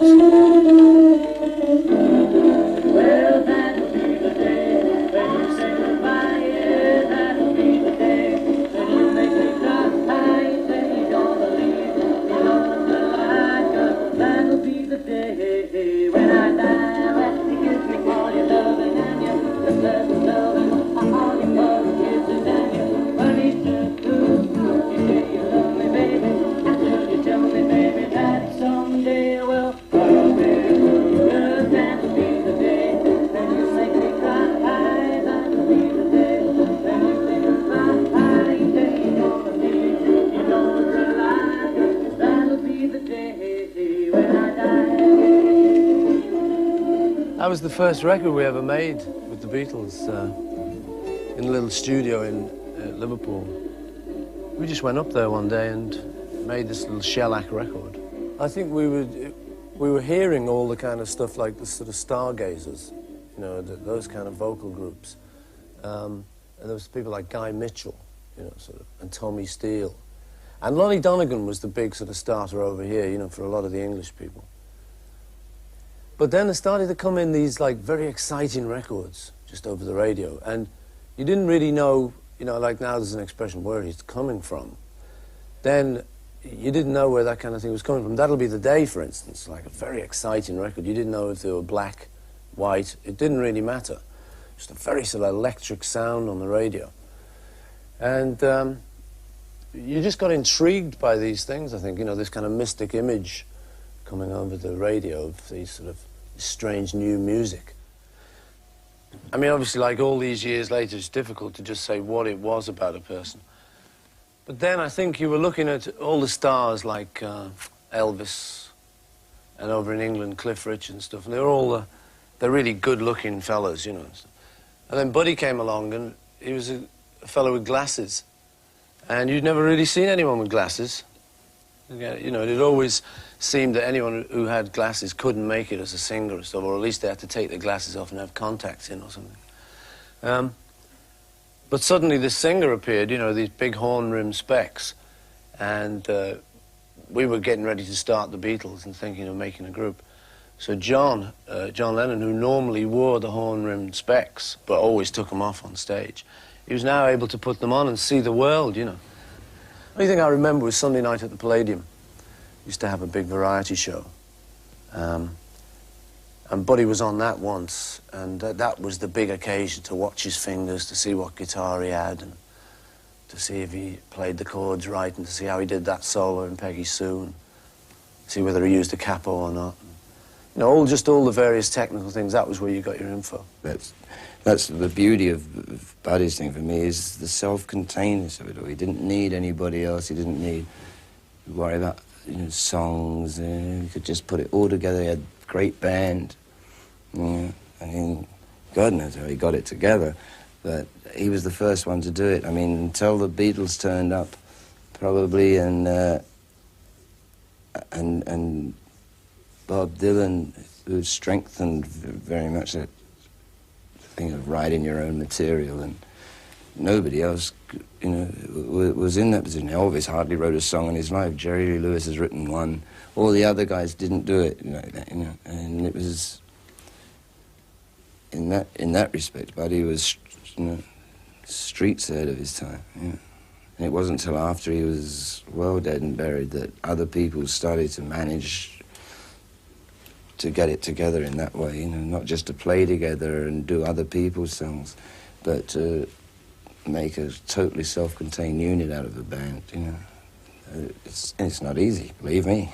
Well, that'll be the day when you say goodbye. Yeah, that'll be the day when you make me cry. Say you're gonna leave, you know the lie, girl. That'll be the day when I die. Well, you give me all your loving and your first loving, all your first kisses and your funny shoes. You say you love me, baby, until you tell me, baby, that someday, well, I'll be good. That'll be the day when you make me cry. That'll be the day when you say goodbye. You say you're gonna leave, you know it's a lie. That'll be the day when I die. That was the first record we ever made with the Beatles in a little studio in Liverpool. We just went up there one day and made this little shellac record. I think we were hearing all the kind of stuff like the sort of stargazers, you know, those kind of vocal groups. And there was people like Guy Mitchell, you know, sort of, and Tommy Steele. And Lonnie Donegan was the big sort of starter over here, you know, for a lot of the English people. But then there started to come in these, like, very exciting records just over the radio. And you didn't really know, you know, like now there's an expression, where it's coming from. Then you didn't know where that kind of thing was coming from. That'll Be the Day, for instance, like a very exciting record. You didn't know if they were black, white. It didn't really matter. Just a very sort of electric sound on the radio. And you just got intrigued by these things, I think, you know, this kind of mystic image coming over the radio of these sort of strange new music. I mean, obviously, like all these years later, it's difficult to just say what it was about a person. But then I think you were looking at all the stars like Elvis and over in England, Cliff Richard and stuff, and they were all, they're really good-looking fellas, you know. And then Buddy came along, and he was a fellow with glasses. And you'd never really seen anyone with glasses. You know, it had always seemed that anyone who had glasses couldn't make it as a singer or stuff, or at least they had to take their glasses off and have contacts in or something. But suddenly this singer appeared, you know, these big horn-rimmed specs, and we were getting ready to start the Beatles and thinking of making a group. So John Lennon, who normally wore the horn-rimmed specs, but always took them off on stage, he was now able to put them on and see the world, you know. The only thing I remember was Sunday night at the Palladium. We used to have a big variety show. And Buddy was on that once, and that was the big occasion to watch his fingers, to see what guitar he had, and to see if he played the chords right, and to see how he did that solo in Peggy Sue, and see whether he used a capo or not. You know, just all the various technical things, that was where you got your info. That's the beauty of Buddy's thing for me, is the self-containedness of it all. He didn't need anybody else. He didn't need to worry about, you know, songs. He could just put it all together. He had a great band. You know, I mean, God knows how he got it together, but he was the first one to do it. I mean, until the Beatles turned up, probably, and Bob Dylan, who strengthened very much that thing of writing your own material, and nobody else, you know, was in that position. Elvis hardly wrote a song in his life. Jerry Lee Lewis has written one. All the other guys didn't do it like that, you know. And it was in that respect, Buddy was, you know, streets ahead of his time. Yeah. And it wasn't until after he was well dead and buried that other people started to manage to get it together in that way, you know, not just to play together and do other people's songs, but to make a totally self-contained unit out of a band, you know. It's not easy, believe me.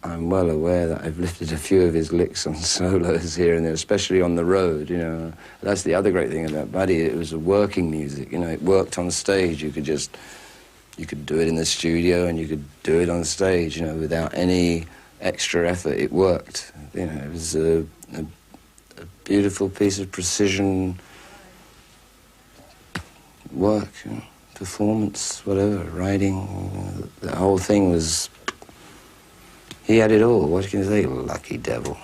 I'm well aware that I've lifted a few of his licks on solos here and there, especially on the road, you know. That's the other great thing about Buddy. It was a working music, you know. It worked on stage. You could do it in the studio and you could do it on stage, you know, without any extra effort. It worked. You know, it was a beautiful piece of precision work, you know, performance, whatever, writing. You know, the whole thing was... He had it all. What can you say? Lucky devil.